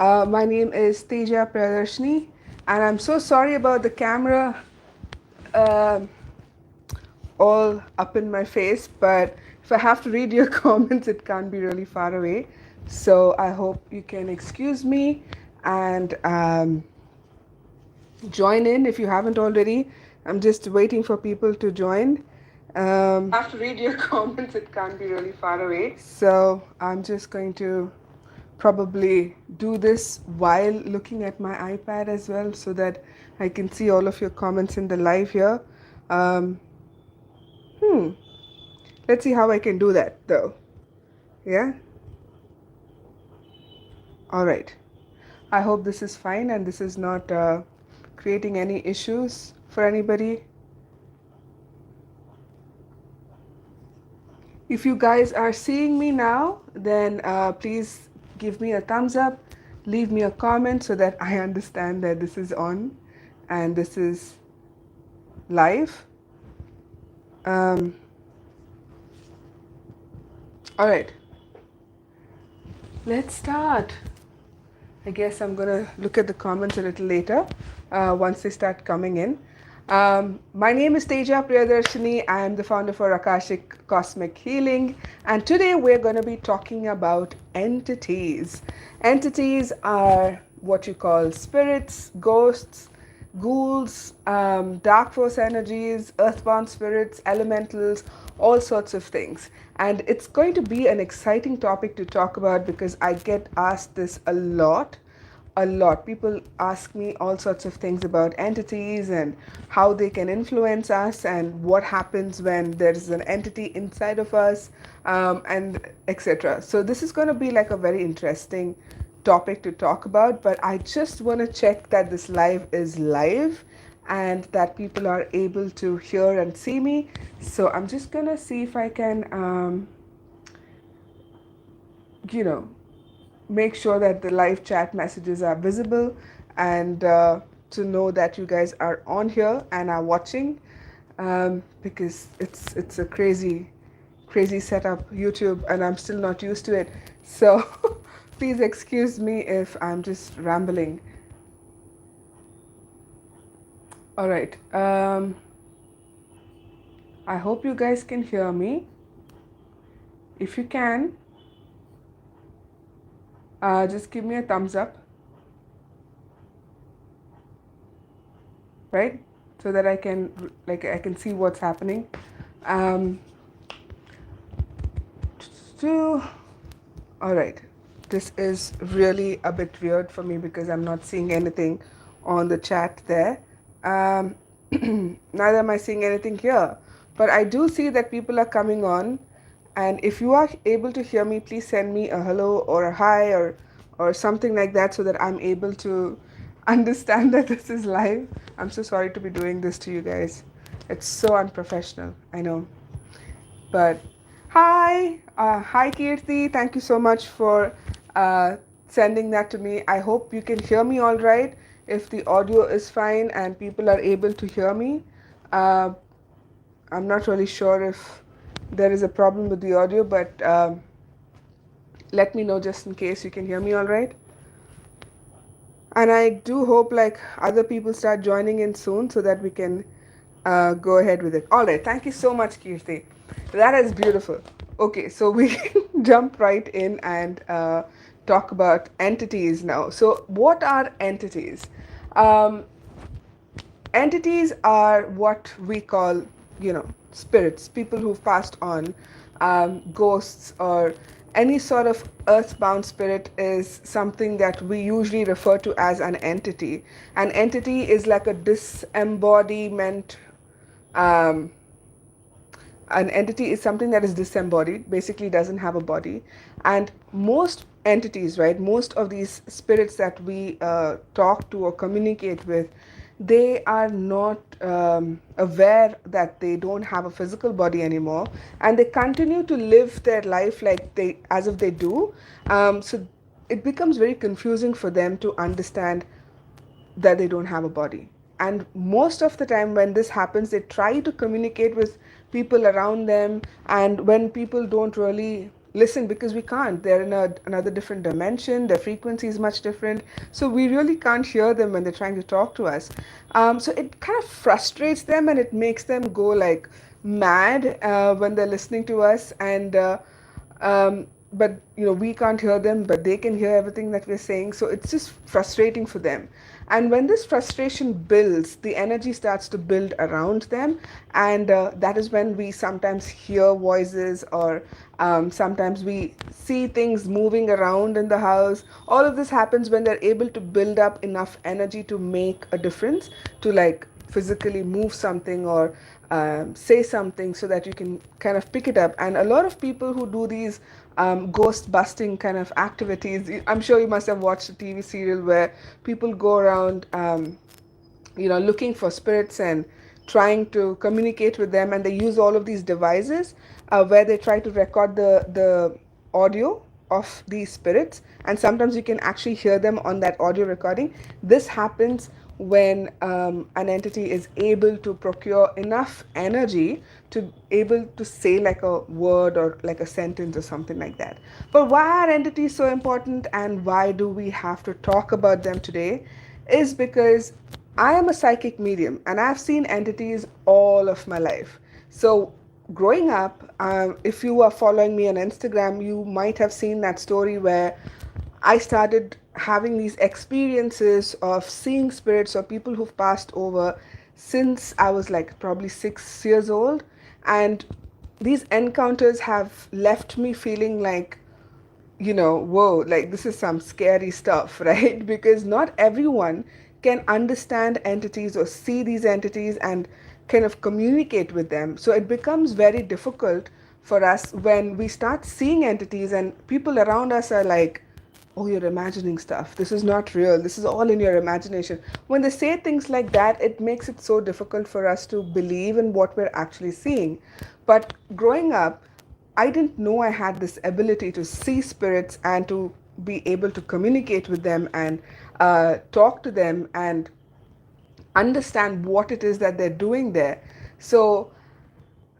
My name is Teja Priyadarshini, and I'm so sorry about the camera uh, all up in my face, but if I have to read your comments, it can't be really far away. So I hope you can excuse me and join in if you haven't already. I'm just waiting for people to join. I have to read your comments, it can't be really far away. So I'm just going to probably do this while looking at my iPad as well so that I can see all of your comments in the live here. Um, hmm, let's see how I can do that though. Yeah, all right. I hope this is fine and this is not creating any issues for anybody. If you guys are seeing me now, then please give me a thumbs up, leave me a comment so that I understand that this is on and this is live. Um, all right, let's start. I guess I'm gonna look at the comments a little later once they start coming in. My name is Teja Priyadarshini. I am the founder for Akashic Cosmic Healing, and today we're going to be talking about entities. Entities are what you call spirits, ghosts, ghouls, dark force energies, earthbound spirits, elementals, all sorts of things. And it's going to be an exciting topic to talk about because I get asked this a lot. A lot. People ask me all sorts of things about entities and how they can influence us and what happens when there is an entity inside of us, and etc. So, this is going to be like a very interesting topic to talk about, but I just want to check that this live is live and that people are able to hear and see me. So I'm just gonna see if I can, you know, make sure that the live chat messages are visible and to know that you guys are on here and are watching, because it's a crazy setup YouTube and I'm still not used to it. So please excuse me if I'm just rambling. All right. I hope you guys can hear me. If you can, just give me a thumbs up, right? So that I can see what's happening. Um, so, all right. This is really a bit weird for me because I'm not seeing anything on the chat there. Um, Neither am I seeing anything here. But I do see that people are coming on. And if you are able to hear me, please send me a hello or a hi or something like that so that I'm able to understand that this is live. I'm so sorry to be doing this to you guys. It's so unprofessional, I know. But hi Kirti, thank you so much for sending that to me. I hope you can hear me all right. If the audio is fine and people are able to hear me, uh, I'm not really sure if there is a problem with the audio, but let me know just in case you can hear me all right. And I do hope like other people start joining in soon so that we can go ahead with it. All right, thank you so much, Kirti. That is beautiful. Okay, so we can jump right in and talk about entities now. So, what are entities? Um, Entities are what we call, spirits, people who've passed on, ghosts, or any sort of earthbound spirit is something that we usually refer to as an entity. An entity is like a disembodiment. Um, an entity is something that is disembodied, basically doesn't have a body. And most entities, right, most of these spirits that we talk to or communicate with, they are not aware that they don't have a physical body anymore, and they continue to live their life like they as if they do. So it becomes very confusing for them to understand that they don't have a body. And most of the time, when this happens, they try to communicate with people around them. And when people don't really listen because we can't. They're in another different dimension. Their frequency is much different. So we really can't hear them when they're trying to talk to us. So it kind of frustrates them and it makes them go like mad when they're listening to us. But we can't hear them, but they can hear everything that we're saying. So it's just frustrating for them. And when this frustration builds, the energy starts to build around them, and that is when we sometimes hear voices, or sometimes we see things moving around in the house. All of this happens when they're able to build up enough energy to make a difference, to like physically move something, or say something, so that you can kind of pick it up. And a lot of people who do these ghost busting kind of activities, I'm sure you must have watched a TV serial where people go around looking for spirits and trying to communicate with them, and they use all of these devices where they try to record the audio of these spirits, and sometimes you can actually hear them on that audio recording. This happens when an entity is able to procure enough energy to able to say like a word or like a sentence or something like that. But why are entities so important, and why do we have to talk about them today, is because I am a psychic medium and I've seen entities all of my life. So, growing up, if you are following me on Instagram, you might have seen that story where I started having these experiences of seeing spirits or people who've passed over since I was like probably 6 years old. And these encounters have left me feeling like, whoa, like this is some scary stuff, right? Because not everyone can understand entities or see these entities and kind of communicate with them. So it becomes very difficult for us when we start seeing entities and people around us are like, oh, you're imagining stuff. This is not real. This is all in your imagination. When they say things like that, it makes it so difficult for us to believe in what we're actually seeing. But growing up, I didn't know I had this ability to see spirits and to be able to communicate with them and talk to them and understand what it is that they're doing there. So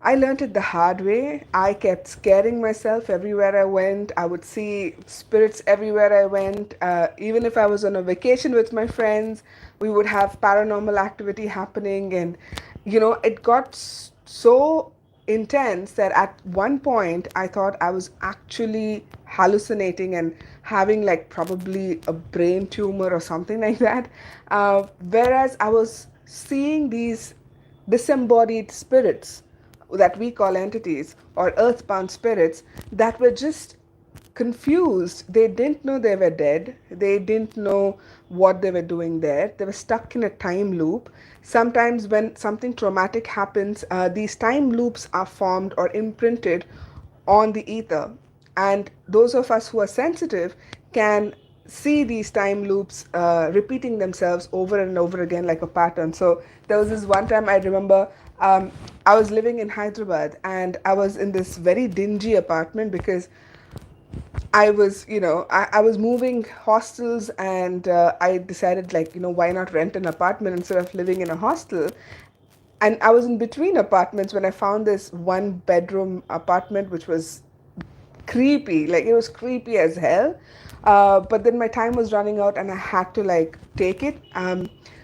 I learned it the hard way. I kept scaring myself everywhere I went. I would see spirits everywhere I went. Even if I was on a vacation with my friends, we would have paranormal activity happening. And, it got so intense that at one point I thought I was actually hallucinating and having like probably a brain tumor or something like that. Whereas I was seeing these disembodied spirits that we call entities, or earthbound spirits, that were just confused. They didn't know they were dead. They didn't know what they were doing there. They were stuck in a time loop. Sometimes, when something traumatic happens, these time loops are formed or imprinted on the ether. And those of us who are sensitive can see these time loops repeating themselves over and over again like a pattern. So there was this one time I remember, I was living in Hyderabad and I was in this very dingy apartment because I was moving hostels, and I decided, like, why not rent an apartment instead of living in a hostel? And I was in between apartments when I found this one bedroom apartment, which was creepy. Like, it was creepy as hell. But then my time was running out and I had to like take it.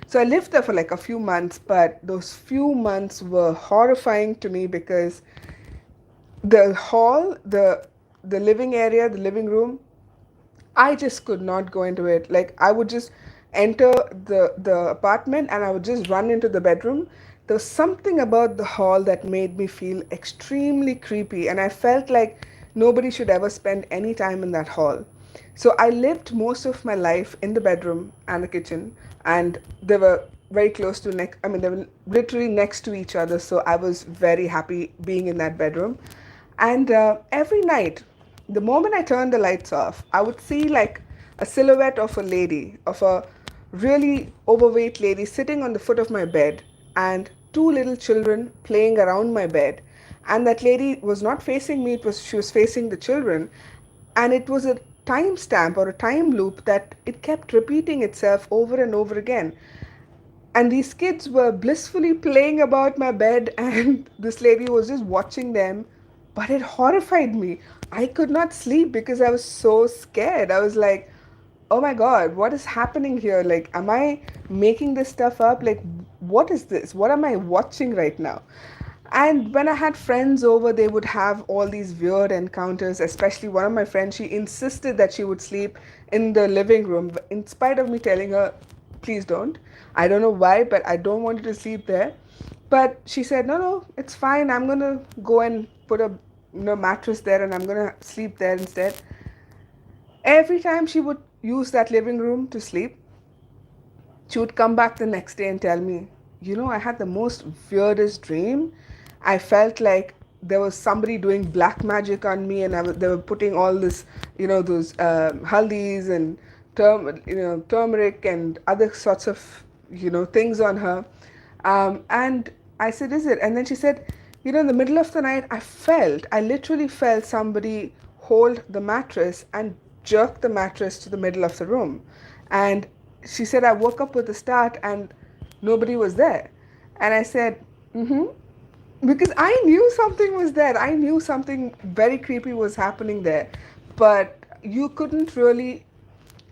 So I lived there for like a few months, but those few months were horrifying to me because the hall, the living area, the living room, I just could not go into it. Like, I would just enter the apartment and I would just run into the bedroom. There was something about the hall that made me feel extremely creepy, and I felt like nobody should ever spend any time in that hall. So I lived most of my life in the bedroom and the kitchen, and they were very close to I mean, they were literally next to each other. So I was very happy being in that bedroom. And every night, the moment I turned the lights off, I would see like a silhouette of a lady, of a really overweight lady sitting on the foot of my bed, and two little children playing around my bed. And that lady was not facing me, she was facing the children. And it was a timestamp or a time loop that it kept repeating itself over and over again. And these kids were blissfully playing about my bed, and this lady was just watching them but it horrified me. I could not sleep because I was so scared. I was like, oh my god, what is happening here? Like, am I making this stuff up? Like, what is this? What am I watching right now? And when I had friends over, they would have all these weird encounters. Especially one of my friends, she insisted that she would sleep in the living room, in spite of me telling her, please don't. I don't know why, but I don't want you to sleep there. But she said, no, no, it's fine. I'm going to go and put a mattress there and I'm going to sleep there instead. Every time she would use that living room to sleep, she would come back the next day and tell me, I had the most weirdest dream. I felt like there was somebody doing black magic on me, and they were putting all this, those haldis and turmeric and other sorts of, things on her. And I said, is it? And then she said, in the middle of the night, I literally felt somebody hold the mattress and jerk the mattress to the middle of the room. And she said, I woke up with a start and nobody was there. And I said, mm hmm. Because I knew something was there. I knew something very creepy was happening there. But you couldn't really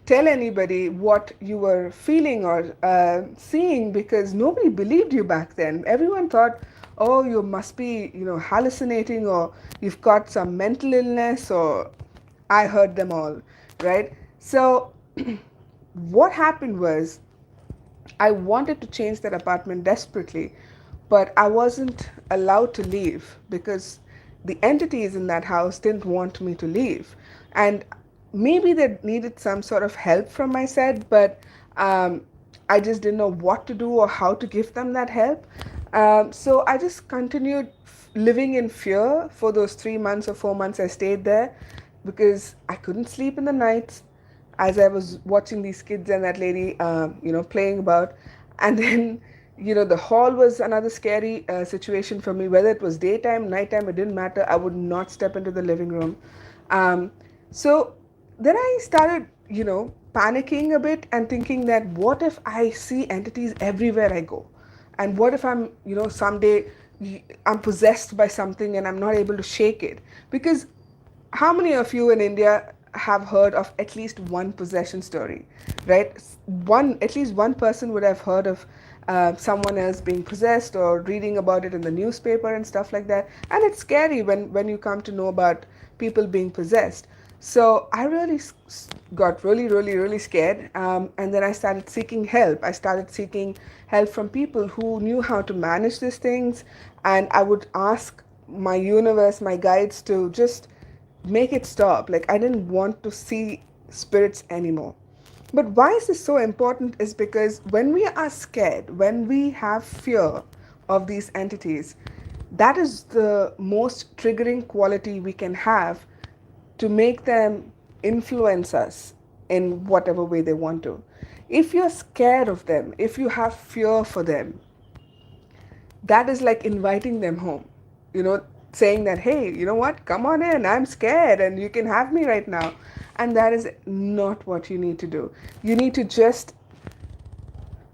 tell anybody what you were feeling or seeing because nobody believed you back then. Everyone thought, oh, you must be, hallucinating, or you've got some mental illness, or I heard them all, right? So what happened was I wanted to change that apartment desperately, but I wasn't allowed to leave because the entities in that house didn't want me to leave. And maybe they needed some sort of help from my side, but I just didn't know what to do or how to give them that help. So I just continued living in fear for those 3 months or 4 months I stayed there because I couldn't sleep in the nights as I was watching these kids and that lady, playing about. And then, the hall was another scary situation for me. Whether it was daytime, nighttime, it didn't matter. I would not step into the living room. Um, so then I started, panicking a bit and thinking that what if I see entities everywhere I go? And what if I'm, someday I'm possessed by something and I'm not able to shake it? Because how many of you in India have heard of at least one possession story, right? At least one person would have heard of someone else being possessed or reading about it in the newspaper and stuff like that. And it's scary when you come to know about people being possessed. So I really got really, really, really scared. And then I started seeking help. I started seeking help from people who knew how to manage these things. And I would ask my universe, my guides, to just make it stop. Like, I didn't want to see spirits anymore. But why is this so important is because when we are scared, when we have fear of these entities, that is the most triggering quality we can have to make them influence us in whatever way they want to. If you're scared of them, if you have fear for them, that is like inviting them home, you know, saying that, hey, you know what, come on in, I'm scared and you can have me right now. And that is not what you need to do. You need to just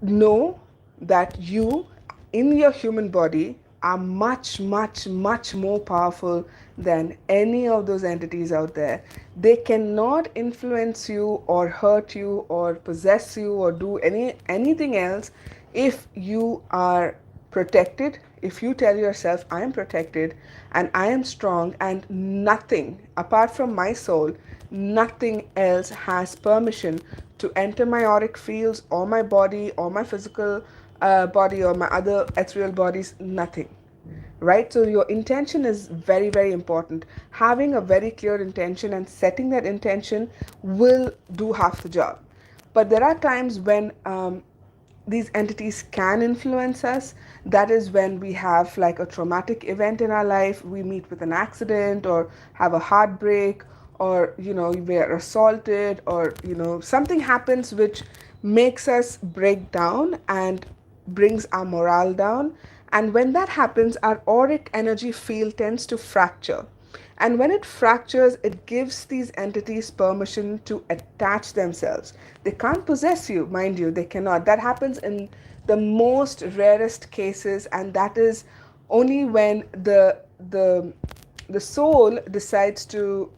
know that you, in your human body, are much, much, much more powerful than any of those entities out there. They cannot influence you or hurt you or possess you or do anything else if you are protected. If you tell yourself, I am protected and I am strong, and nothing apart from my soul, nothing else has permission to enter my auric fields or my body or my physical body or my other ethereal bodies, nothing. Right? So your intention is very, very important. Having a very clear intention and setting that intention will do half the job. But there are times when these entities can influence us. That is when we have like a traumatic event in our life, we meet with an accident or have a heartbreak, or we are assaulted, or something happens which makes us break down and brings our morale down. And when that happens, our auric energy field tends to fracture. And when it fractures, it gives these entities permission to attach themselves. They can't possess you, mind you, they cannot. That happens in the most rarest cases, and that is only when the the soul decides to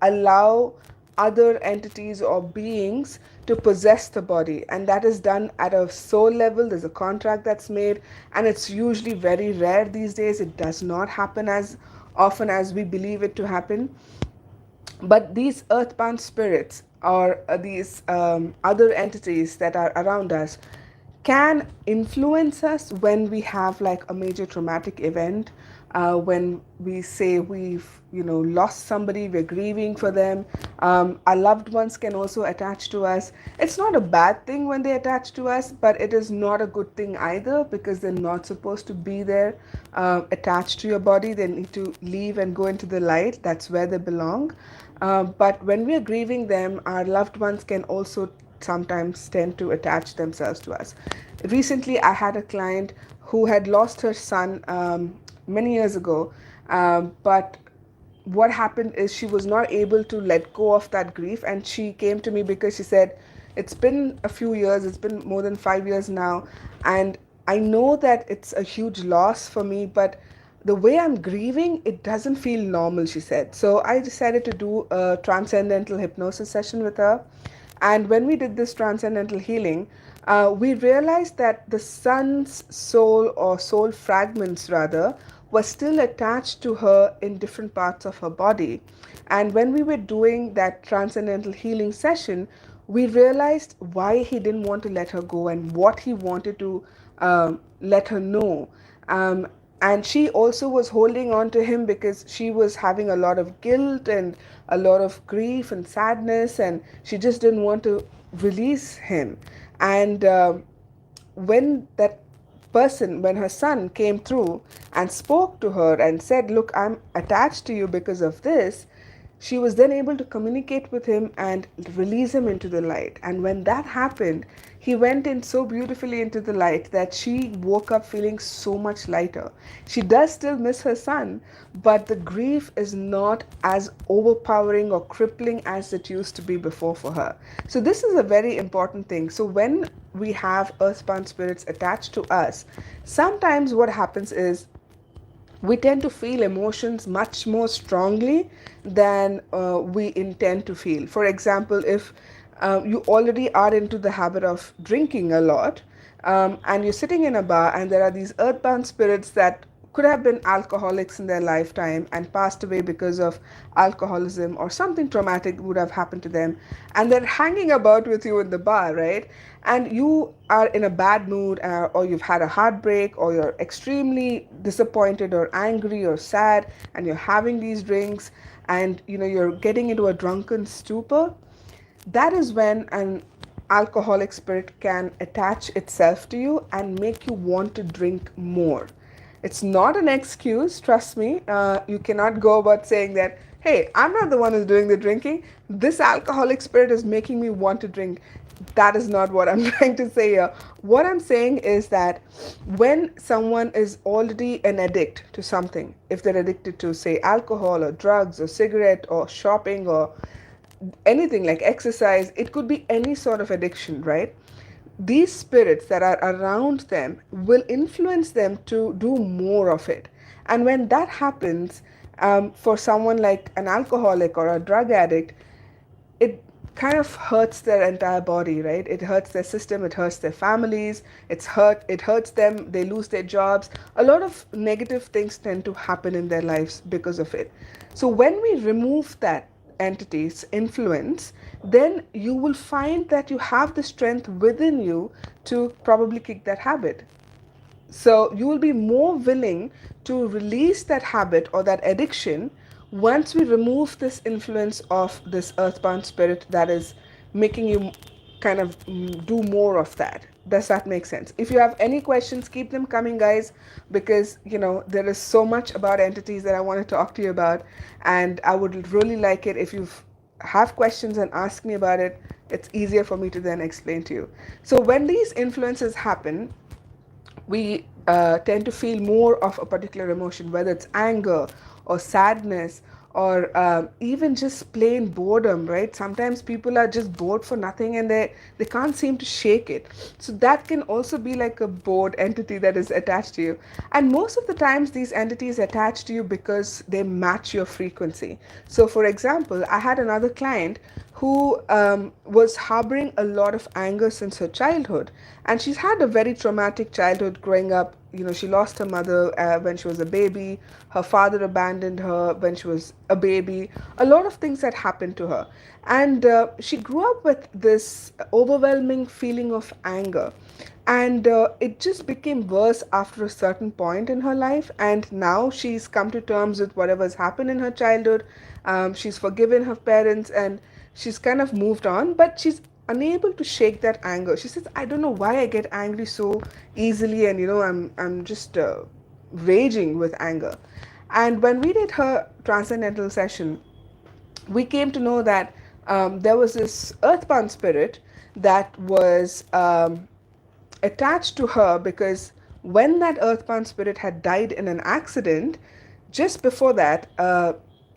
allow other entities or beings to possess the body, and that is done at a soul level. There's a contract that's made, and it's usually very rare these days. It does not happen as often as we believe it to happen. But these earthbound spirits, or these other entities that are around us, can influence us when we have like a major traumatic event, when we say we've lost somebody, we're grieving for them. Our loved ones can also attach to us. It's not a bad thing when they attach to us, but it is not a good thing either, because they're not supposed to be there attached to your body. They need to leave and go into the light. That's where they belong. But when we are grieving them, our loved ones can also sometimes tend to attach themselves to us. Recently, I had a client who had lost her son many years ago, but what happened is she was not able to let go of that grief, and she came to me because she said, it's been a few years, it's been more than 5 years now, and I know that it's a huge loss for me, but the way I'm grieving, it doesn't feel normal, she said. So I decided to do a transcendental hypnosis session with her. And when we did this transcendental healing, we realized that the sun's soul, or soul fragments rather, were still attached to her in different parts of her body. And when we were doing that transcendental healing session, we realized why he didn't want to let her go and what he wanted to let her know. And she also was holding on to him because she was having a lot of guilt and a lot of grief and sadness, and she just didn't want to release him. And when that person, when her son came through and spoke to her and said, look, I'm attached to you because of this, she was then able to communicate with him and release him into the light. And when that happened, he went in so beautifully into the light that she woke up feeling so much lighter. She does still miss her son, but the grief is not as overpowering or crippling as it used to be before for her. So this is a very important thing. So when we have earthbound spirits attached to us, sometimes what happens is we tend to feel emotions much more strongly than we intend to feel. For example, if you already are into the habit of drinking a lot, and you're sitting in a bar and there are these earthbound spirits that could have been alcoholics in their lifetime and passed away because of alcoholism, or something traumatic would have happened to them, and they're hanging about with you in the bar, right? And you are in a bad mood, or you've had a heartbreak, or you're extremely disappointed or angry or sad, and you're having these drinks, and you're getting into a drunken stupor. That is when an alcoholic spirit can attach itself to you and make you want to drink more. It's not an excuse, trust me. You cannot go about saying that, hey, I'm not the one who's doing the drinking. This alcoholic spirit is making me want to drink. That is not what I'm trying to say here. What I'm saying is that when someone is already an addict to something, if they're addicted to, say, alcohol or drugs or cigarette or shopping or anything like exercise, it could be any sort of addiction, right? These spirits that are around them will influence them to do more of it. And when that happens, for someone like an alcoholic or a drug addict, it kind of hurts their entire body, right? It hurts their system, it hurts their families, it hurts them, they lose their jobs. A lot of negative things tend to happen in their lives because of it. So when we remove that entity's influence, then you will find that you have the strength within you to probably kick that habit. So you will be more willing to release that habit or that addiction once we remove this influence of this earthbound spirit that is making you kind of do more of that. Does that make sense? If you have any questions, keep them coming, guys, because there is so much about entities that I want to talk to you about, and I would really like it if you have questions and ask me about it. It's easier for me to then explain to you. So when these influences happen, we tend to feel more of a particular emotion, whether it's anger or sadness or even just plain boredom, right? Sometimes people are just bored for nothing and they can't seem to shake it. So that can also be like a bored entity that is attached to you. And most of the times these entities attach to you because they match your frequency. So for example, I had another client who was harboring a lot of anger since her childhood, and she's had a very traumatic childhood growing up. She lost her mother when she was a baby. Her father abandoned her when she was a baby. A lot of things that happened to her, and she grew up with this overwhelming feeling of anger, and it just became worse after a certain point in her life. And now she's come to terms with whatever's happened in her childhood. She's forgiven her parents, and she's kind of moved on, but she's unable to shake that anger. She says, I don't know why I get angry so easily, and I'm just raging with anger. And when we did her transcendental session, we came to know that there was this earthbound spirit that was attached to her, because when that earthbound spirit had died in an accident, just before that,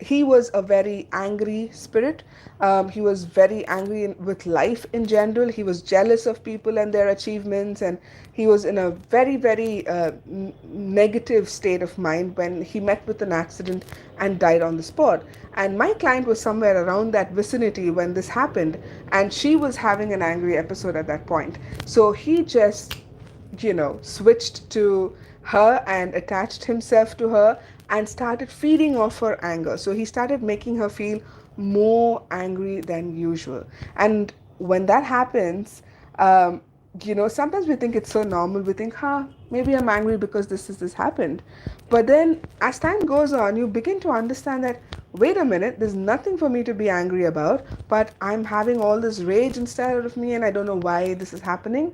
he was a very angry spirit. He was very angry with life in general. He was jealous of people and their achievements, and he was in a very, very negative state of mind when he met with an accident and died on the spot. And my client was somewhere around that vicinity when this happened, and she was having an angry episode at that point. So he just switched to her and attached himself to her and started feeding off her anger. So he started making her feel more angry than usual. And when that happens, sometimes we think it's so normal. We think, maybe I'm angry because this happened. But then as time goes on, you begin to understand that, wait a minute, there's nothing for me to be angry about, but I'm having all this rage inside of me and I don't know why this is happening.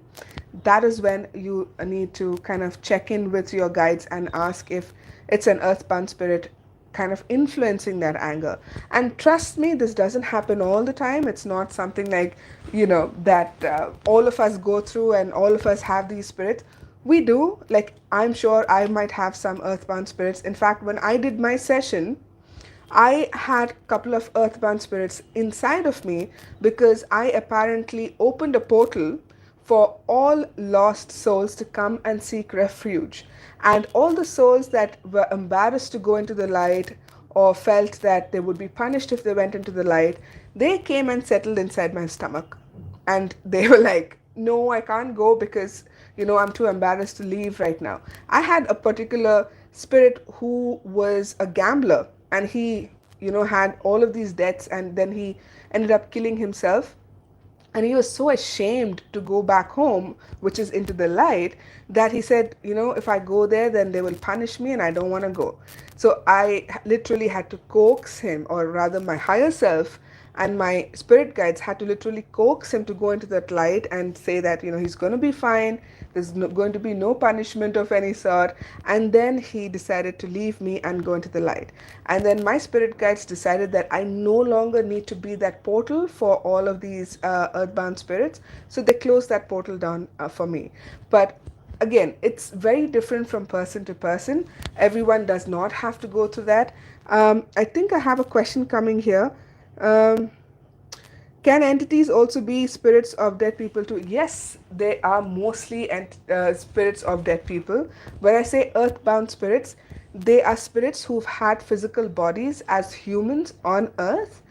That is when you need to kind of check in with your guides and ask if it's an earthbound spirit kind of influencing that anger. And trust me, this doesn't happen all the time. It's not something like, that all of us go through and all of us have these spirits. We do. Like, I'm sure I might have some earthbound spirits. In fact, when I did my session, I had a couple of earthbound spirits inside of me because I apparently opened a portal for all lost souls to come and seek refuge. And all the souls that were embarrassed to go into the light or felt that they would be punished if they went into the light, they came and settled inside my stomach. And they were like, no, I can't go because I'm too embarrassed to leave right now. I had a particular spirit who was a gambler, and he had all of these debts, and then he ended up killing himself, and he was so ashamed to go back home, which is into the light, that he said, if I go there, then they will punish me and I don't want to go. So I literally had to coax him, or rather my higher self and my spirit guides had to literally coax him to go into that light and say that he's going to be fine, there's going to be no punishment of any sort. And then he decided to leave me and go into the light. And then my spirit guides decided that I no longer need to be that portal for all of these earthbound spirits, so they closed that portal down for me. But again, it's very different from person to person. Everyone does not have to go through that. I think I have a question coming here. um, can entities also be spirits of dead people too? Yes, they are mostly spirits of dead people. When I say earthbound spirits, they are spirits who've had physical bodies as humans on earth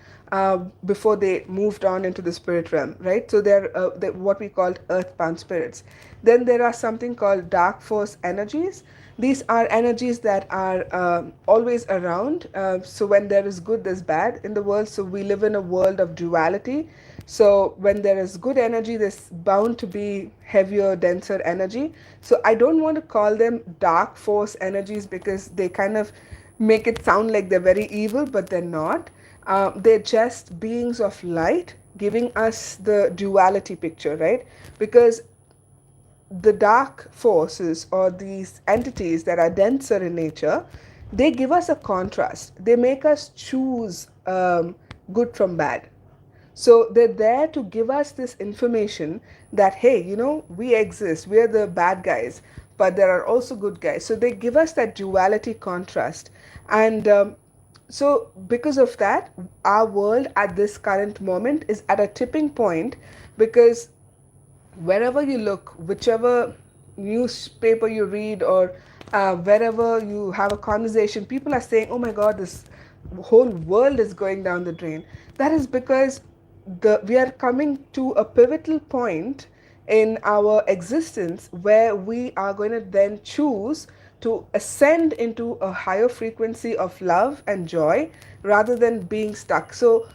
before they moved on into the spirit realm, right? So they're what we call earthbound spirits. Then there are something called dark force energies. These are energies that are always around. So when there is good, there's bad in the world. So we live in a world of duality. So when there is good energy, there's bound to be heavier, denser energy. So I don't want to call them dark force energies because they kind of make it sound like they're very evil, but they're not. They're just beings of light giving us the duality picture, right? Because the dark forces, or these entities that are denser in nature, they give us a contrast. They make us choose good from bad. So they're there to give us this information that, hey, we exist, we're the bad guys, but there are also good guys. So they give us that duality contrast. And So because of that, our world at this current moment is at a tipping point, because wherever you look, whichever newspaper you read, or wherever you have a conversation, people are saying, oh my god, this whole world is going down the drain. That is because we are coming to a pivotal point in our existence where we are going to then choose to ascend into a higher frequency of love and joy rather than being stuck. So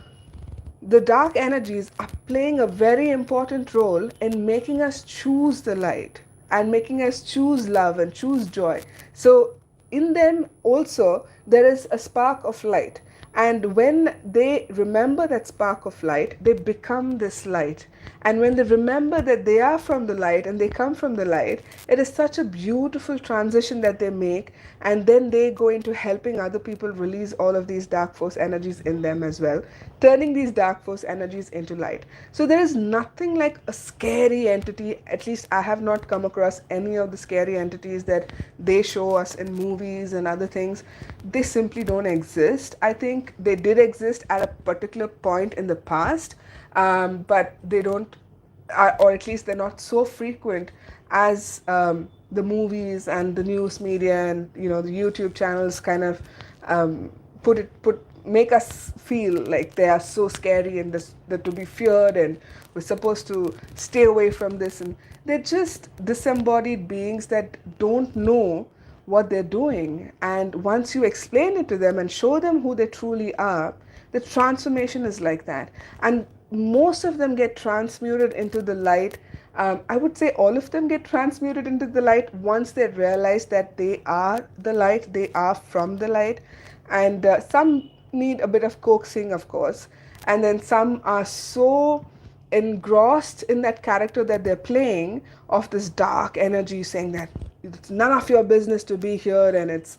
the dark energies are playing a very important role in making us choose the light and making us choose love and choose joy. So, in them also, there is a spark of light. And when they remember that spark of light, they become this light. And when they remember that they are from the light and they come from the light, it is such a beautiful transition that they make. And then they go into helping other people release all of these dark force energies in them as well, turning these dark force energies into light. So there is nothing like a scary entity. At least I have not come across any of the scary entities that they show us in movies and other things. They simply don't exist. I think they did exist at a particular point in the past, but they don't, or at least they're not so frequent as the movies and the news media and the YouTube channels kind of put make us feel like they are so scary and this, that to be feared, and we're supposed to stay away from this. And they're just disembodied beings that don't know what they're doing. And once you explain it to them and show them who they truly are, the transformation is like that. And most of them get transmuted into the light. I would say all of them get transmuted into the light once they realize that they are the light, they are from the light. And some need a bit of coaxing, of course. And then some are so engrossed in that character that they're playing, of this dark energy, saying that it's none of your business to be here, and it's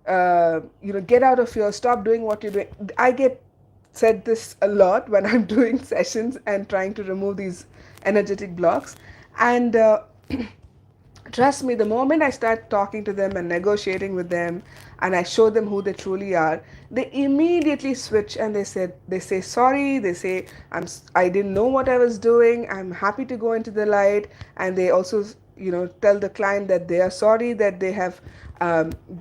get out of here, stop doing what you're doing. I get said this a lot when I'm doing sessions and trying to remove these energetic blocks. And trust me, the moment I start talking to them and negotiating with them, and I show them who they truly are, they immediately switch and they say sorry. They say, I didn't know what I was doing. I'm happy to go into the light. And they also tell the client that they are sorry that they have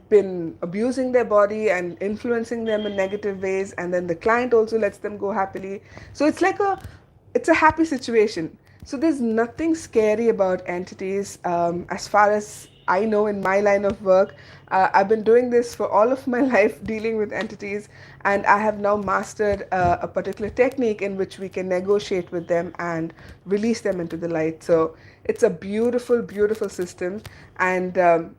been abusing their body and influencing them in negative ways. And then the client also lets them go happily. So it's a happy situation. So there's nothing scary about entities, as far as I know in my line of work. I've been doing this for all of my life, dealing with entities, and I have now mastered a particular technique in which we can negotiate with them and release them into the light. So it's a beautiful, beautiful system, and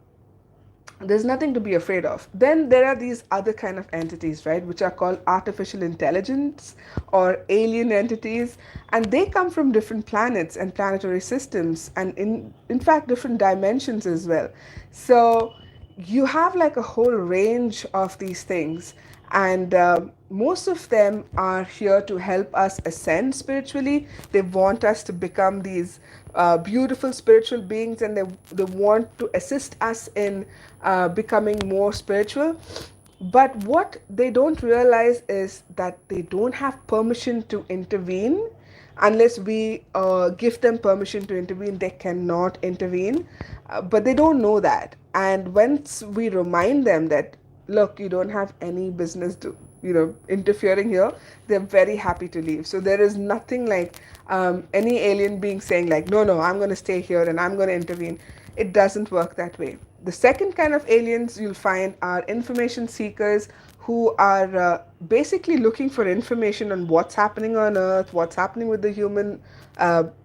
there's nothing to be afraid of. Then there are these other kind of entities, right, which are called artificial intelligence or alien entities, and they come from different planets and planetary systems, and in fact different dimensions as well. So you have like a whole range of these things, and most of them are here to help us ascend spiritually. They want us to become these beautiful spiritual beings, and they want to assist us in becoming more spiritual. But what they don't realize is that they don't have permission to intervene. Unless we give them permission to intervene, they cannot intervene. But they don't know that. And once we remind them that, look, you don't have any business to interfering here, they're very happy to leave. So there is nothing like any alien being saying like, no, no, I'm going to stay here and I'm going to intervene. It doesn't work that way. The second kind of aliens you'll find are information seekers, who are basically looking for information on what's happening on earth, what's happening with the human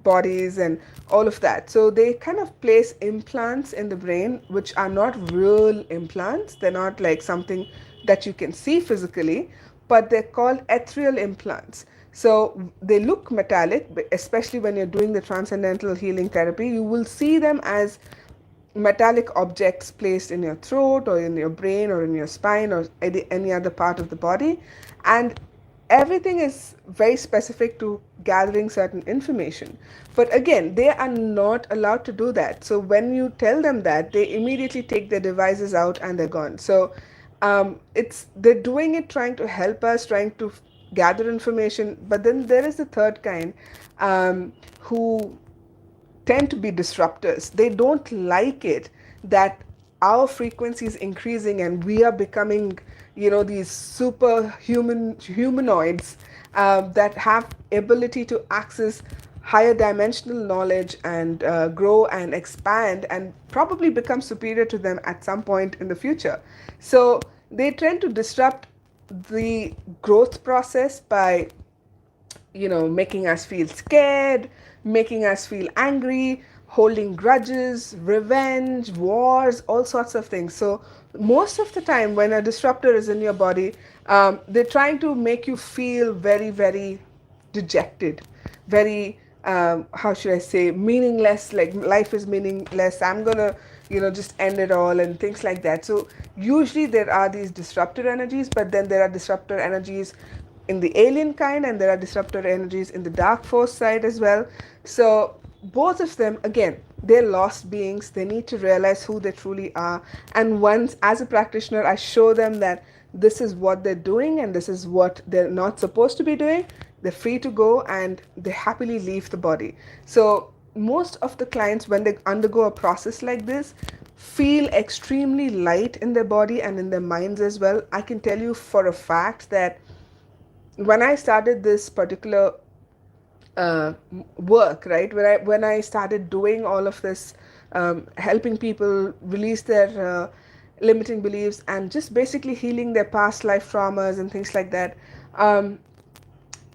bodies and all of that. So they kind of place implants in the brain, which are not real implants. They're not like something that you can see physically, but they're called ethereal implants. So they look metallic, especially when you're doing the transcendental healing therapy. You will see them as metallic objects placed in your throat or in your brain or in your spine or any other part of the body. And everything is very specific to gathering certain information. But again, they are not allowed to do that. So when you tell them that, they immediately take their devices out and they're gone. So It's they're doing it trying to help us, trying to gather information. But then there is the third kind, who tend to be disruptors. They don't like it that our frequency is increasing and we are becoming, these superhuman humanoids, that have ability to access higher dimensional knowledge and grow and expand and probably become superior to them at some point in the future. So they tend to disrupt the growth process by, making us feel scared, making us feel angry, holding grudges, revenge, wars, all sorts of things. So, most of the time, when a disruptor is in your body, they're trying to make you feel very, very dejected, very, how should I say, meaningless, like life is meaningless. I'm gonna, just end it all and things like that. So, usually there are these disruptor energies, but then there are disruptor energies in the alien kind, and there are disruptor energies in the dark force side as well. So both of them, again, they're lost beings. They need to realize who they truly are, and once, as a practitioner, I show them that this is what they're doing and this is what they're not supposed to be doing, they're free to go and they happily leave the body. So most of the clients, when they undergo a process like this, feel extremely light in their body and in their minds as well. I can tell you for a fact that when I started this particular work, right, when I started doing all of this, helping people release their limiting beliefs and just basically healing their past life traumas and things like that, um,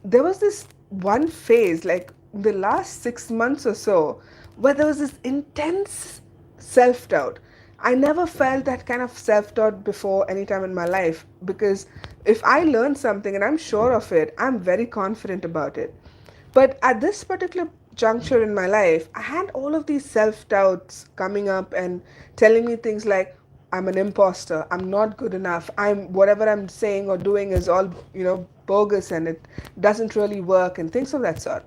there was this one phase, like the last 6 months or so, where there was this intense self doubt. I never felt that kind of self doubt before any time in my life, because if I learn something and I'm sure of it, I'm very confident about it. But at this particular juncture in my life, I had all of these self doubts coming up and telling me things like, I'm an imposter, I'm not good enough, whatever I'm saying or doing is all, bogus and it doesn't really work and things of that sort.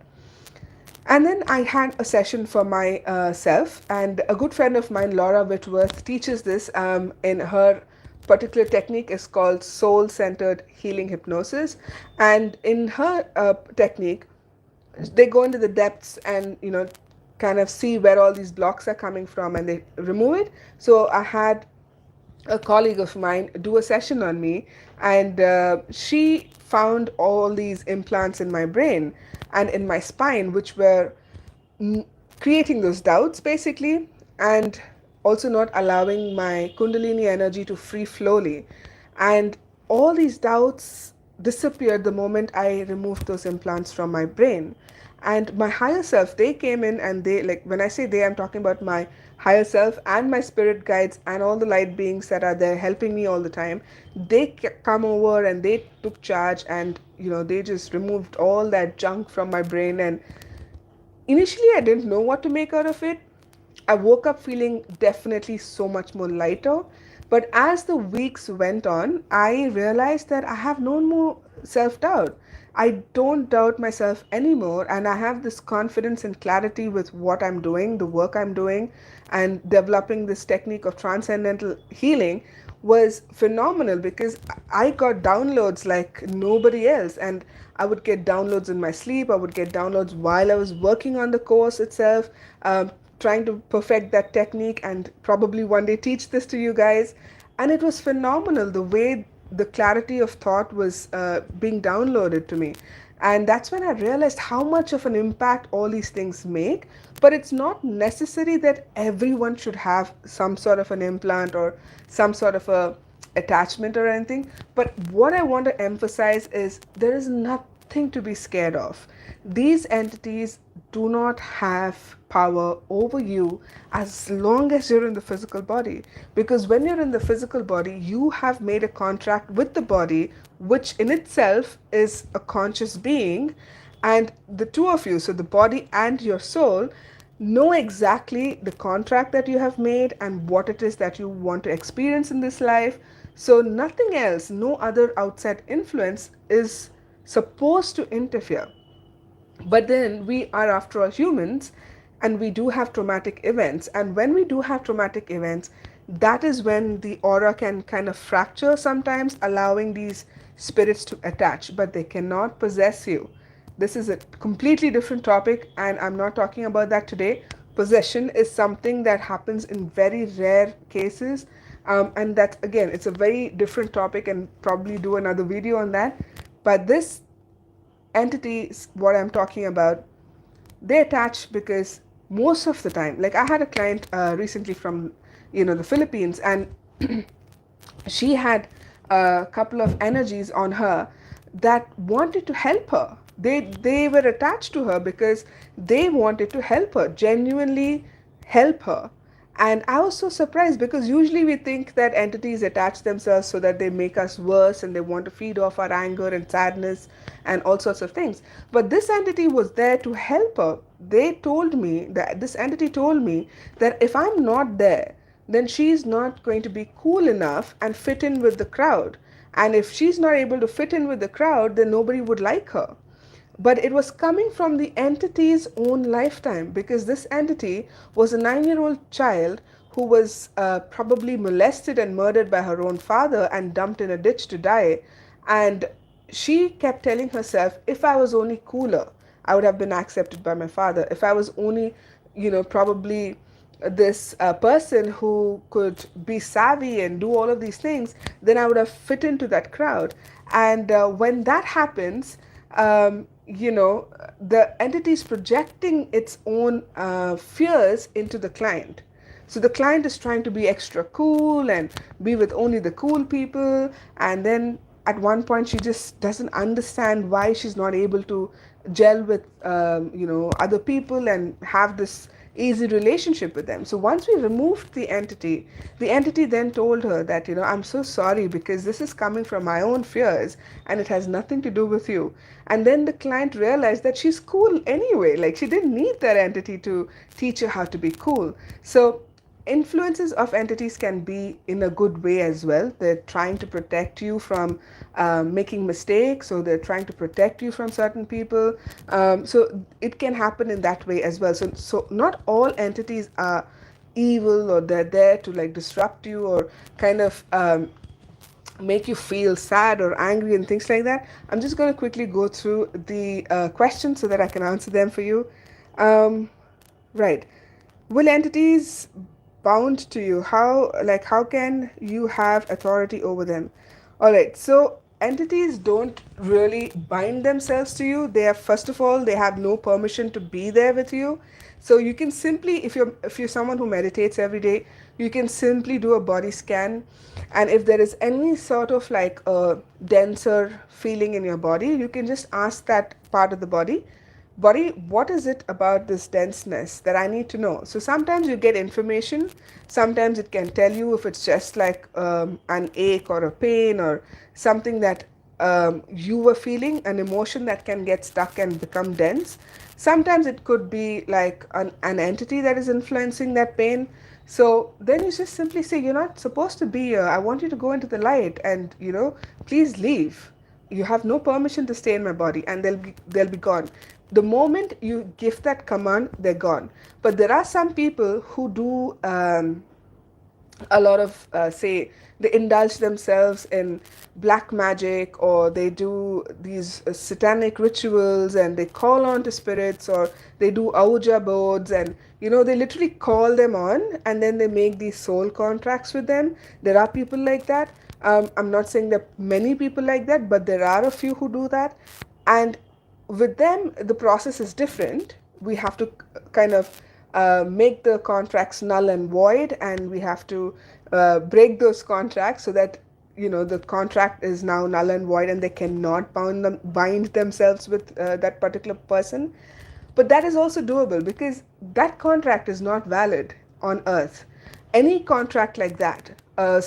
And then I had a session for myself, and a good friend of mine, Laura Whitworth, teaches this in her particular technique is called soul centered healing hypnosis. And in her technique, they go into the depths and, kind of see where all these blocks are coming from and they remove it. So I had a colleague of mine do a session on me, and she found all these implants in my brain and in my spine, which were creating those doubts basically, and also not allowing my kundalini energy to free flowly. And all these doubts disappeared the moment I removed those implants from my brain. And my higher self, they came in, and they, like, when I say they, I'm talking about my higher self and my spirit guides and all the light beings that are there helping me all the time. They come over and they took charge, and they just removed all that junk from my brain. And initially, I didn't know what to make out of it. I woke up feeling definitely so much more lighter. But as the weeks went on, I realized that I have no more self doubt. I don't doubt myself anymore, and I have this confidence and clarity with what I'm doing, the work I'm doing, and developing this technique of transcendental healing was phenomenal, because I got downloads like nobody else. And I would get downloads in my sleep, I would get downloads while I was working on the course itself, trying to perfect that technique and probably one day teach this to you guys. And it was phenomenal the way the clarity of thought was being downloaded to me. And that's when I realized how much of an impact all these things make. But it's not necessary that everyone should have some sort of an implant or some sort of a attachment or anything. But what I want to emphasize is there is nothing to be scared of. These entities do not have power over you as long as you're in the physical body. Because when you're in the physical body, you have made a contract with the body, which in itself is a conscious being. And the two of you, so the body and your soul, know exactly the contract that you have made and what it is that you want to experience in this life. So nothing else, no other outside influence is supposed to interfere. But then we are, after all, humans, and we do have traumatic events. And when we do have traumatic events, that is when the aura can kind of fracture sometimes, allowing these spirits to attach, but they cannot possess you. This is a completely different topic, and I'm not talking about that today. Possession is something that happens in very rare cases, and that again, it's a very different topic, and probably do another video on that. But this entity, what I'm talking about, they attach because most of the time, like I had a client recently from the Philippines, and she had a couple of energies on her that wanted to help her. They were attached to her because they wanted to help her, genuinely help her. And I was so surprised because usually we think that entities attach themselves so that they make us worse and they want to feed off our anger and sadness and all sorts of things. But this entity was there to help her. They told me that this entity told me that if I'm not there, then she's not going to be cool enough and fit in with the crowd. And if she's not able to fit in with the crowd, then nobody would like her. But it was coming from the entity's own lifetime, because this entity was a 9-year-old child who was probably molested and murdered by her own father and dumped in a ditch to die. And she kept telling herself, if I was only cooler, I would have been accepted by my father. If I was only, probably this person who could be savvy and do all of these things, then I would have fit into that crowd. And when that happens, the entity is projecting its own fears into the client. So the client is trying to be extra cool and be with only the cool people. And then at one point, she just doesn't understand why she's not able to gel with, other people and have this easy relationship with them. So once we removed the entity then told her that, I'm so sorry because this is coming from my own fears and it has nothing to do with you. And then the client realized that she's cool anyway. Like, she didn't need that entity to teach her how to be cool. So influences of entities can be in a good way as well. They're trying to protect you from making mistakes, or they're trying to protect you from certain people. So it can happen in that way as well. So not all entities are evil, or they're there to like disrupt you or kind of make you feel sad or angry and things like that. I'm just going to quickly go through the questions so that I can answer them for you. Right. Will entities bound to you? How can you have authority over them? All right. So entities don't really bind themselves to you. They have, first of all, they have no permission to be there with you. So you can simply, if you're someone who meditates every day, you can simply do a body scan, and if there is any sort of like a denser feeling in your body, you can just ask that part of the body, what is it about this denseness that I need to know? So sometimes you get information, sometimes it can tell you if it's just like an ache or a pain or something that you were feeling, an emotion that can get stuck and become dense. Sometimes it could be like an entity that is influencing that pain. So then you just simply say, you're not supposed to be here. I want you to go into the light and, please leave. You have no permission to stay in my body, and they'll be gone. The moment you give that command, they're gone. But there are some people who do a lot of say they indulge themselves in black magic, or they do these satanic rituals and they call on to spirits, or they do ouija boards, and they literally call them on and then they make these soul contracts with them. There are people like that. I'm not saying that many people like that, but there are a few who do that. And with them, the process is different. We have to kind of make the contracts null and void, and we have to break those contracts so that the contract is now null and void and they cannot bind themselves with that particular person. But that is also doable because that contract is not valid on earth. Any contract like that, a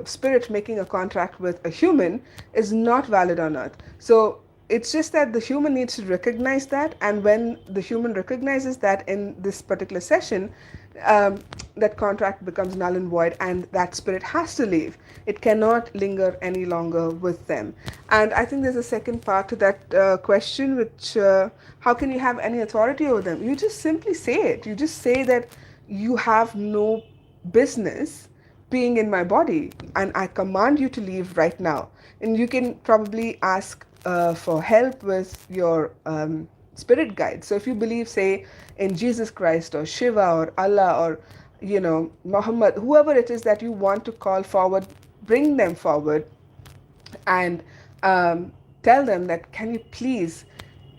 spirit making a contract with a human, is not valid on earth. So it's just that the human needs to recognize that, and when the human recognizes that in this particular session, that contract becomes null and void, and that spirit has to leave. It cannot linger any longer with them. And I think there's a second part to that question, which how can you have any authority over them? You just simply say it. You just say that you have no business being in my body, and I command you to leave right now. And you can probably ask for help with your spirit guide. So if you believe, say, in Jesus Christ or Shiva or Allah or, Muhammad, whoever it is that you want to call forward, bring them forward and tell them that, can you please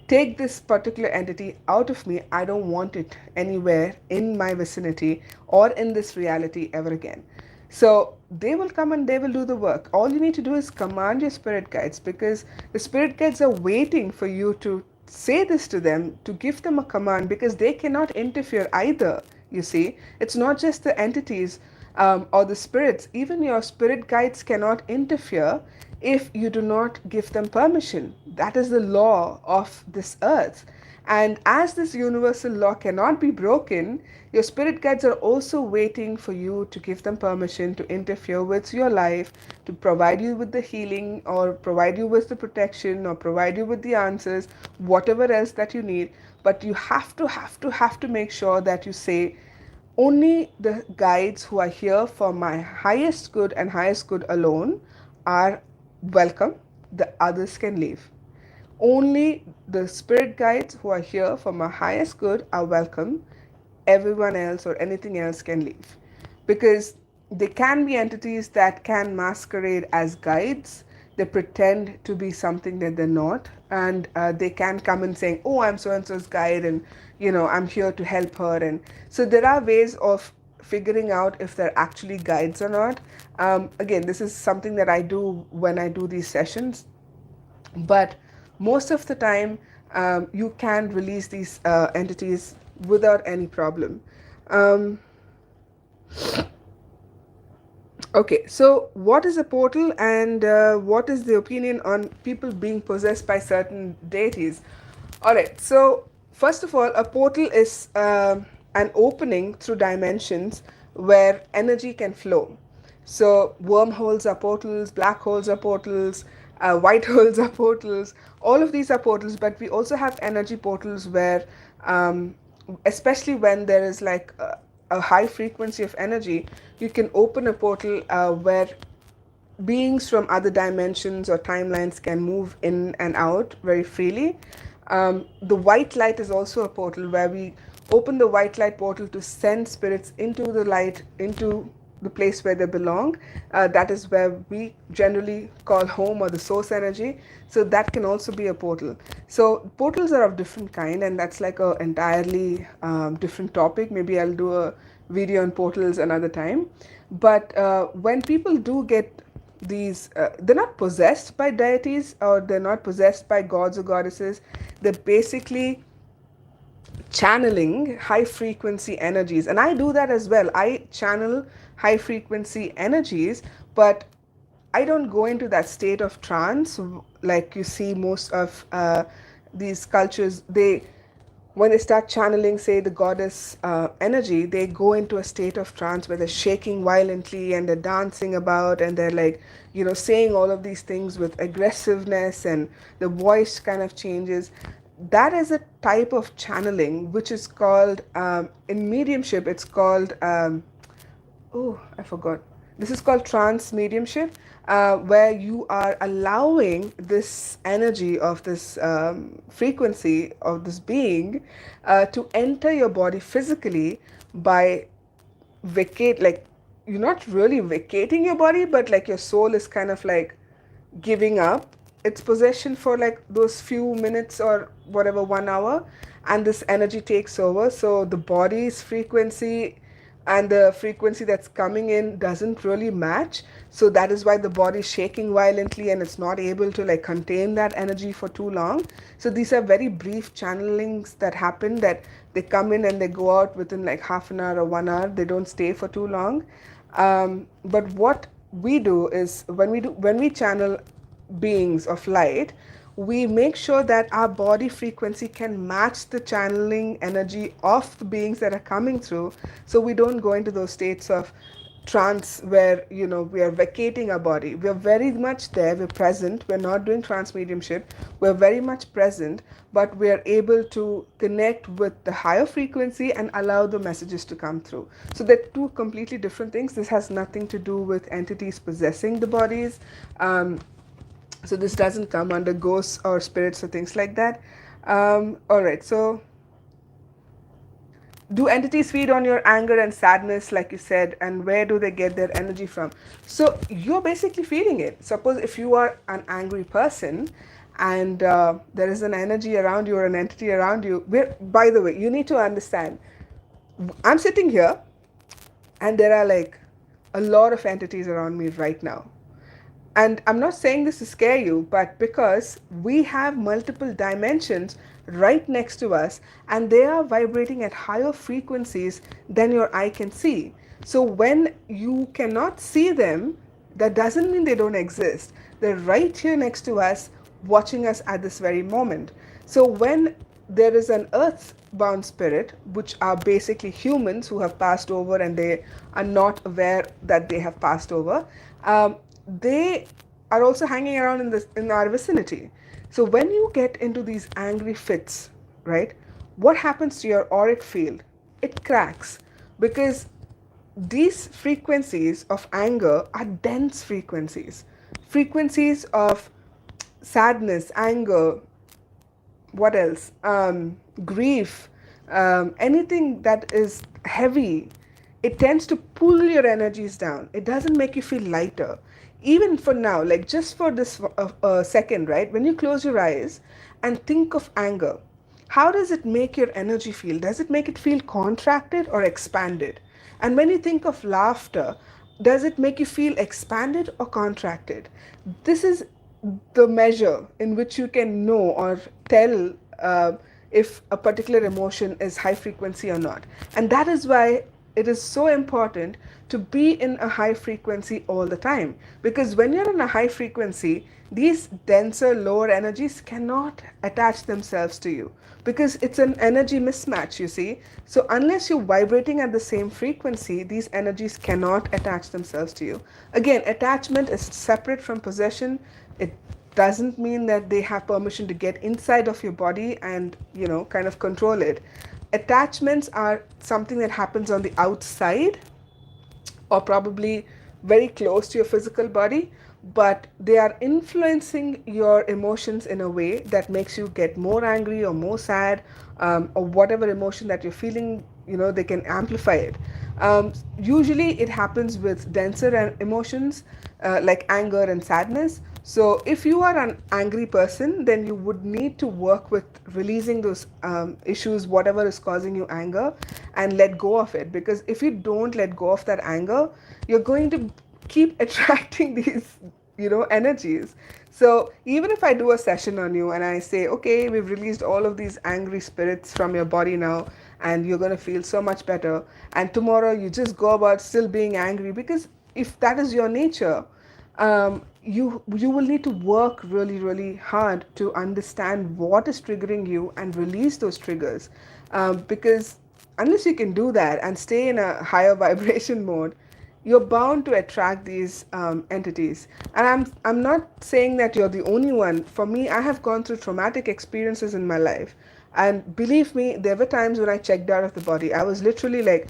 take this particular entity out of me? I don't want it anywhere in my vicinity or in this reality ever again. So they will come and they will do the work. All you need to do is command your spirit guides, because the spirit guides are waiting for you to say this to them, to give them a command, because they cannot interfere either. You see, it's not just the entities or the spirits, even your spirit guides cannot interfere if you do not give them permission. That is the law of this earth. And as this universal law cannot be broken, your spirit guides are also waiting for you to give them permission to interfere with your life, to provide you with the healing, or provide you with the protection, or provide you with the answers, whatever else that you need. But you have to make sure that you say, only the guides who are here for my highest good and highest good alone are welcome. The others can leave. Only the spirit guides who are here for my highest good are welcome. Everyone else or anything else can leave. Because they can be entities that can masquerade as guides. They pretend to be something that they're not. And they can come and saying, oh, I'm so and so's guide, and I'm here to help her. And so there are ways of figuring out if they're actually guides or not. Again, this is something that I do when I do these sessions, but most of the time you can release these entities without any problem. um, okay, so what is a portal, and what is the opinion on people being possessed by certain deities? All right, so first of all, a portal is an opening through dimensions where energy can flow. So wormholes are portals, black holes are portals, white holes are portals. All of these are portals, but we also have energy portals where, especially when there is like a high frequency of energy, you can open a portal where beings from other dimensions or timelines can move in and out very freely. The white light is also a portal where we open the white light portal to send spirits into the light, into the place where they belong. That is where we generally call home, or the source energy. So that can also be a portal. So portals are of different kind, and that's like a entirely different topic. Maybe I'll do a video on portals another time. But when people do get these, they're not possessed by deities, or they're not possessed by gods or goddesses. They're basically channeling high frequency energies, and I do that as well. I channel high frequency energies, but I don't go into that state of trance like you see most of these cultures. They, when they start channeling, say, the goddess energy, they go into a state of trance where they're shaking violently and they're dancing about, and they're like, saying all of these things with aggressiveness, and the voice kind of changes. That is a type of channeling which is called, in mediumship, it's called, oh, I forgot. This is called trance mediumship, where you are allowing this energy of this frequency of this being to enter your body physically by like, you're not really vacating your body, but like your soul is kind of like giving up its possession for like those few minutes or whatever, 1 hour, and this energy takes over. So the body's frequency and the frequency that's coming in doesn't really match. So that is why the body is shaking violently, and it's not able to like contain that energy for too long. So these are very brief channelings that happen, that they come in and they go out within like half an hour or 1 hour. They don't stay for too long. But what we do is, when we channel beings of light, we make sure that our body frequency can match the channeling energy of the beings that are coming through. So we don't go into those states of trance where we are vacating our body. We're very much there, we're present, we're not doing trance mediumship, we're very much present, but we're able to connect with the higher frequency and allow the messages to come through. So they're two completely different things. This has nothing to do with entities possessing the bodies. So this doesn't come under ghosts or spirits or things like that. All right, so do entities feed on your anger and sadness, like you said, and where do they get their energy from? So you're basically feeding it. Suppose if you are an angry person and there is an energy around you or an entity around you, where, by the way, you need to understand, I'm sitting here and there are like a lot of entities around me right now. And I'm not saying this to scare you, but because we have multiple dimensions right next to us and they are vibrating at higher frequencies than your eye can see. So when you cannot see them, that doesn't mean they don't exist. They're right here next to us, watching us at this very moment. So when there is an earthbound spirit, which are basically humans who have passed over and they are not aware that they have passed over, they are also hanging around in our vicinity. So when you get into these angry fits, right, what happens to your auric field? It cracks because these frequencies of anger are dense frequencies, frequencies of sadness, anger, what else? Grief, anything that is heavy, it tends to pull your energies down. It doesn't make you feel lighter. Even for now, like just for this second, right? When you close your eyes and think of anger, how does it make your energy feel? Does it make it feel contracted or expanded? And when you think of laughter, does it make you feel expanded or contracted? This is the measure in which you can know or tell if a particular emotion is high frequency or not. And that is why it is so important to be in a high frequency all the time. Because when you're in a high frequency, these denser, lower energies cannot attach themselves to you because it's an energy mismatch, you see. So, unless you're vibrating at the same frequency, these energies cannot attach themselves to you. Again, attachment is separate from possession. It doesn't mean that they have permission to get inside of your body and, kind of control it. Attachments are something that happens on the outside or probably very close to your physical body, but they are influencing your emotions in a way that makes you get more angry or more sad, or whatever emotion that you're feeling, they can amplify it. Usually it happens with denser emotions like anger and sadness. So if you are an angry person, then you would need to work with releasing those issues, whatever is causing you anger, and let go of it. Because if you don't let go of that anger, you're going to keep attracting these, energies. So even if I do a session on you and I say, okay, we've released all of these angry spirits from your body now, and you're going to feel so much better, and tomorrow you just go about still being angry, because if that is your nature, you will need to work really, really hard to understand what is triggering you and release those triggers, because unless you can do that and stay in a higher vibration mode, you're bound to attract these entities. And I'm not saying that you're the only one. For me, I have gone through traumatic experiences in my life, and believe me, there were times when I checked out of the body. I was literally like,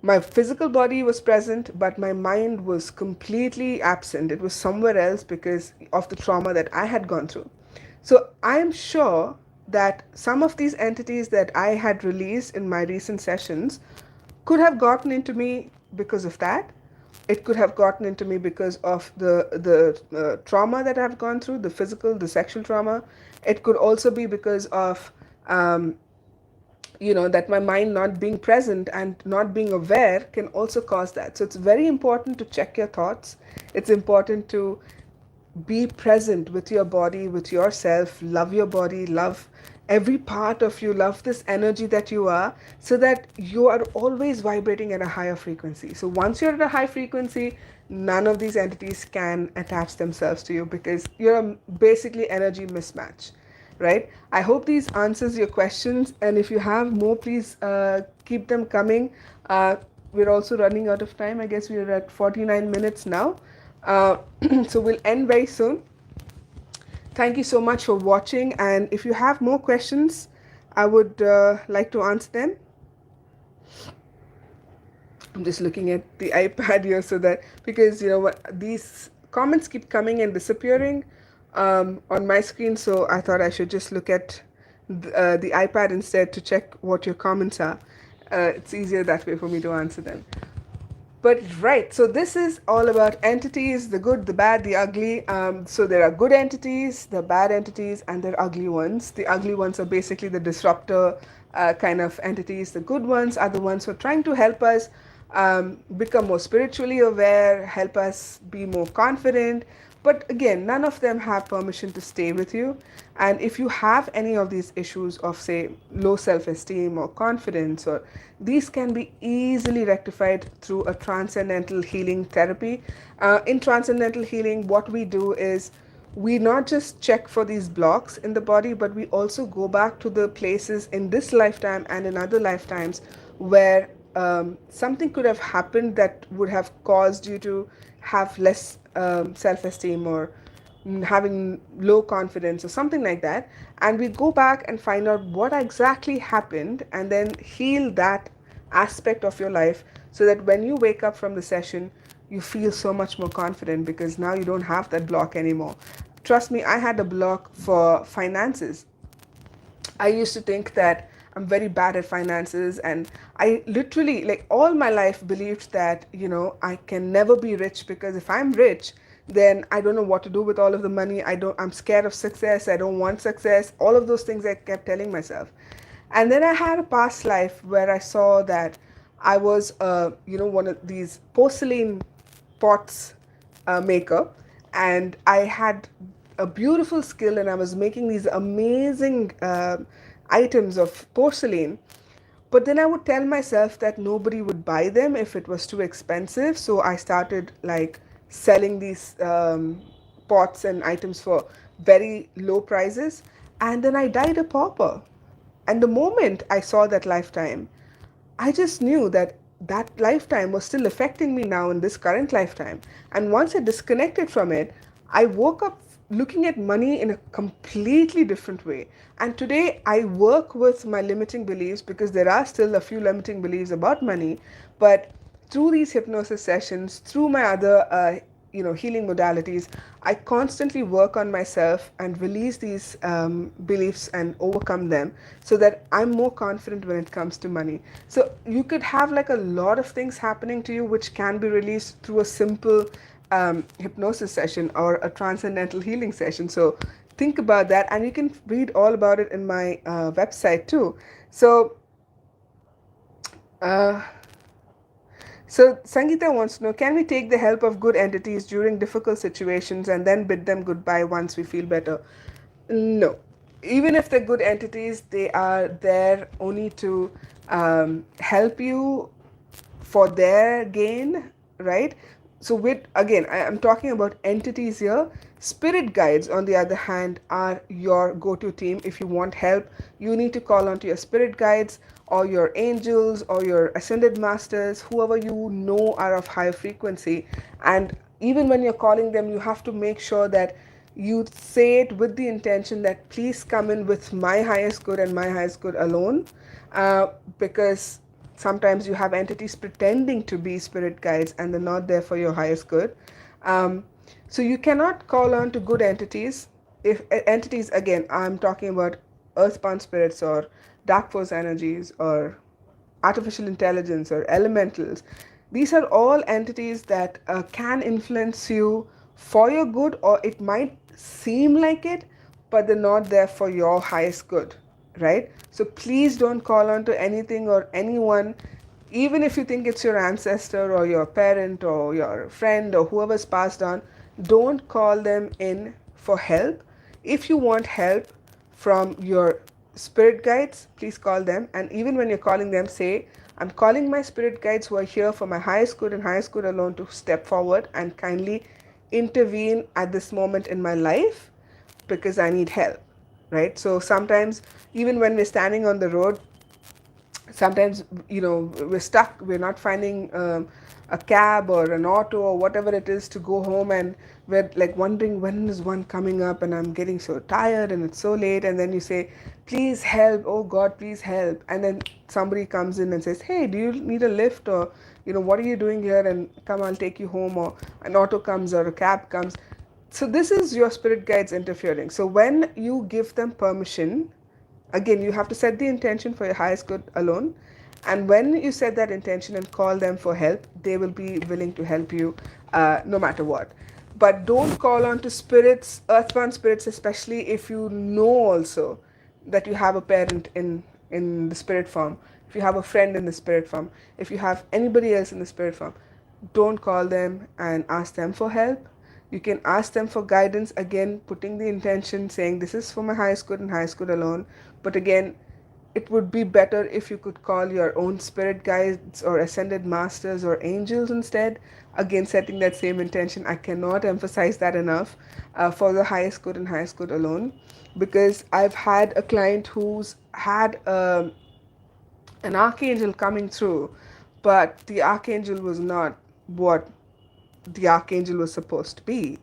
my physical body was present, but my mind was completely absent. It was somewhere else because of the trauma that I had gone through. So I am sure that some of these entities that I had released in my recent sessions could have gotten into me because of that. It could have gotten into me because of the trauma that I've gone through, the physical, the sexual trauma. It could also be because of that my mind not being present and not being aware can also cause that. So it's very important to check your thoughts. It's important to be present with your body, with yourself, love your body, love every part of you, love this energy that you are, so that you are always vibrating at a higher frequency. So once you're at a high frequency, none of these entities can attach themselves to you because you're basically energy mismatch, right? I hope these answers your questions, and if you have more, please keep them coming. we're also running out of time. I guess we're at 49 minutes now. Uh, so we'll end very soon. Thank you so much for watching. And if you have more questions, I would like to answer them. I'm just looking at the iPad here so that, because you know what, these comments keep coming and disappearing on my screen, so I thought I should just look at the iPad instead to check what your comments are. It's easier that way for me to answer them. But right, so this is all about entities, the good, the bad, the ugly. So there are good entities, the bad entities, and there are ugly ones. The ugly ones are basically the disruptor kind of entities. The good ones are the ones who are trying to help us become more spiritually aware, help us be more confident. But again, none of them have permission to stay with you. And if you have any of these issues of, say, low self esteem or confidence, or these can be easily rectified through a transcendental healing therapy. In transcendental healing, what we do is we not just check for these blocks in the body, but we also go back to the places in this lifetime and in other lifetimes where something could have happened that would have caused you to have less self-esteem or having low confidence or something like that. And we go back and find out what exactly happened and then heal that aspect of your life, so that when you wake up from the session, you feel so much more confident because now you don't have that block anymore. Trust me, I had a block for finances. I used to think that I'm very bad at finances, and I literally, like, all my life believed that, I can never be rich, because if I'm rich, then I don't know what to do with all of the money. I'm scared of success. I don't want success. All of those things I kept telling myself. And then I had a past life where I saw that I was, one of these porcelain pots maker, and I had a beautiful skill, and I was making these amazing items of porcelain. But then I would tell myself that nobody would buy them if it was too expensive. So I started like selling these pots and items for very low prices. And then I died a pauper. And the moment I saw that lifetime, I just knew that that lifetime was still affecting me now in this current lifetime. And once I disconnected from it, I woke up looking at money in a completely different way. And today I work with my limiting beliefs, because there are still a few limiting beliefs about money. But through these hypnosis sessions, through my other healing modalities, I constantly work on myself and release these beliefs and overcome them, so that I'm more confident when it comes to money. So you could have like a lot of things happening to you which can be released through a simple hypnosis session or a transcendental healing session. So think about that, and you can read all about it in my website too. Uh, so Sangeeta wants to know, can we take the help of good entities during difficult situations and then bid them goodbye once we feel better? No. Even if they're good entities, they are there only to help you for their gain, right? So I'm talking about entities here. Spirit guides, on the other hand, are your go-to team. If you want help, you need to call onto your spirit guides or your angels or your ascended masters, whoever you know are of higher frequency. And even when you're calling them, you have to make sure that you say it with the intention that please come in with my highest good and my highest good alone, because sometimes you have entities pretending to be spirit guides and they're not there for your highest good. So you cannot call on to good entities. If entities, again, I'm talking about earthbound spirits or dark force energies or artificial intelligence or elementals. These are all entities that can influence you for your good, or it might seem like it, but they're not there for your highest good, right? So please don't call on to anything or anyone, even if you think it's your ancestor or your parent or your friend or whoever's passed on. Don't call them in for help. If you want help from your spirit guides, please call them. And even when you're calling them, say, I'm calling my spirit guides who are here for my highest good and highest good alone to step forward and kindly intervene at this moment in my life, because I need help, right? So sometimes, even when we're standing on the road, sometimes, we're stuck, we're not finding a cab or an auto or whatever it is to go home, and we're like wondering when is one coming up, and I'm getting so tired and it's so late, and then you say, please help, oh God, please help, and then somebody comes in and says, hey, do you need a lift, or what are you doing here, and come, I'll take you home, or an auto comes or a cab comes. So this is your spirit guides interfering. So when you give them permission, again, you have to set the intention for your highest good alone, and when you set that intention and call them for help, they will be willing to help you, no matter what. But don't call on to spirits, earthbound spirits, especially if you know also that you have a parent in the spirit form, if you have a friend in the spirit form, if you have anybody else in the spirit form. Don't call them and ask them for help. You can ask them for guidance, again putting the intention, saying this is for my highest good and highest good alone. But again, it would be better if you could call your own spirit guides or ascended masters or angels instead. Again, setting that same intention. I cannot emphasize that enough, for the highest good and highest good alone, because I've had a client who's had an archangel coming through, but the archangel was not what the archangel was supposed to be.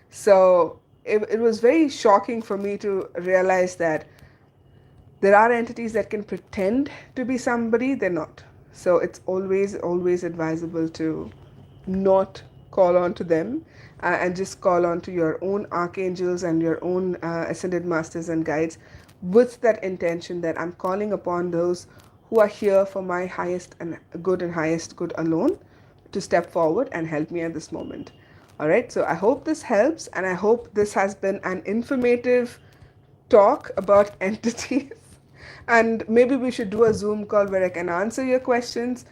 So it was very shocking for me to realize that there are entities that can pretend to be somebody they're not. So it's always advisable to not call on to them, and just call on to your own archangels and your own ascended masters and guides, with that intention that I'm calling upon those who are here for my highest and highest good alone, to step forward and help me at this moment. All right, so I hope this helps, and I hope this has been an informative talk about entities. And maybe we should do a Zoom call where I can answer your questions,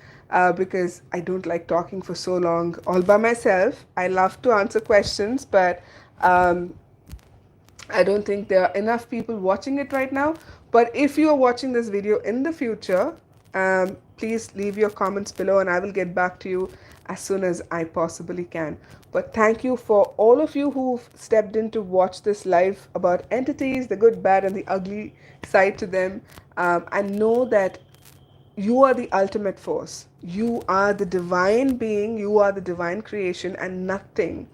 because I don't like talking for so long all by myself. I love to answer questions, but um, I don't think there are enough people watching it right now. But if you are watching this video in the future, please leave your comments below and I will get back to you as soon as I possibly can. But thank you for all of you who've stepped in to watch this live about entities, the good, bad, and the ugly side to them. I know that you are the ultimate force. You are the divine being, you are the divine creation, and nothing,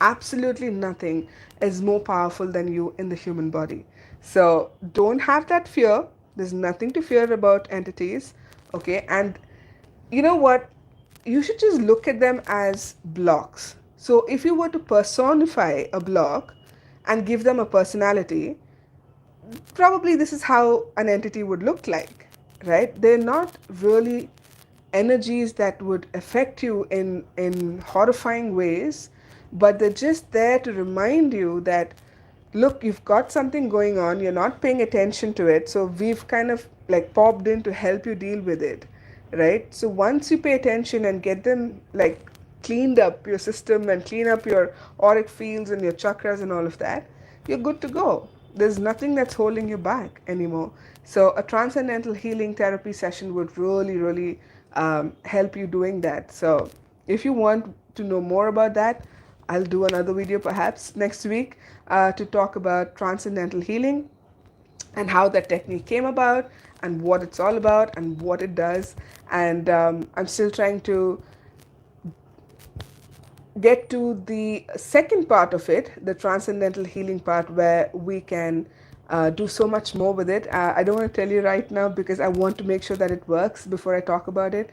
absolutely nothing, is more powerful than you in the human body. So don't have that fear. There's nothing to fear about entities, okay? And you know what? You should just look at them as blocks. So if you were to personify a block and give them a personality, probably this is how an entity would look like, right? They're not really energies that would affect you in horrifying ways, but they're just there to remind you that, look, you've got something going on, you're not paying attention to it, so we've kind of like popped in to help you deal with it, right? So once you pay attention and get them like cleaned up your system and clean up your auric fields and your chakras and all of that, you're good to go. There's nothing that's holding you back anymore. So a transcendental healing therapy session would really help you doing that. So if you want to know more about that, I'll do another video perhaps next week, to talk about transcendental healing and how that technique came about and what it's all about and what it does. And I'm still trying to get to the second part of it, the transcendental healing part, where we can do so much more with it. I don't want to tell you right now because I want to make sure that it works before I talk about it.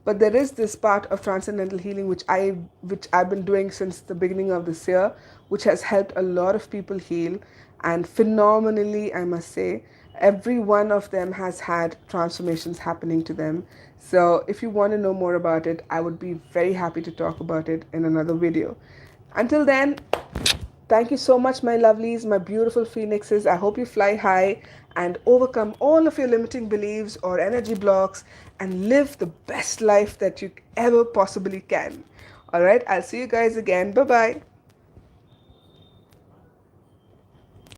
But there is this part of transcendental healing which I've been doing since the beginning of this year, which has helped a lot of people heal, and phenomenally, I must say. Every one of them has had transformations happening to them. So if you want to know more about it, I would be very happy to talk about it in another video. Until then, thank you so much, my lovelies, my beautiful phoenixes. I hope you fly high and overcome all of your limiting beliefs or energy blocks and live the best life that you ever possibly can. All right, I'll see you guys again. Bye bye.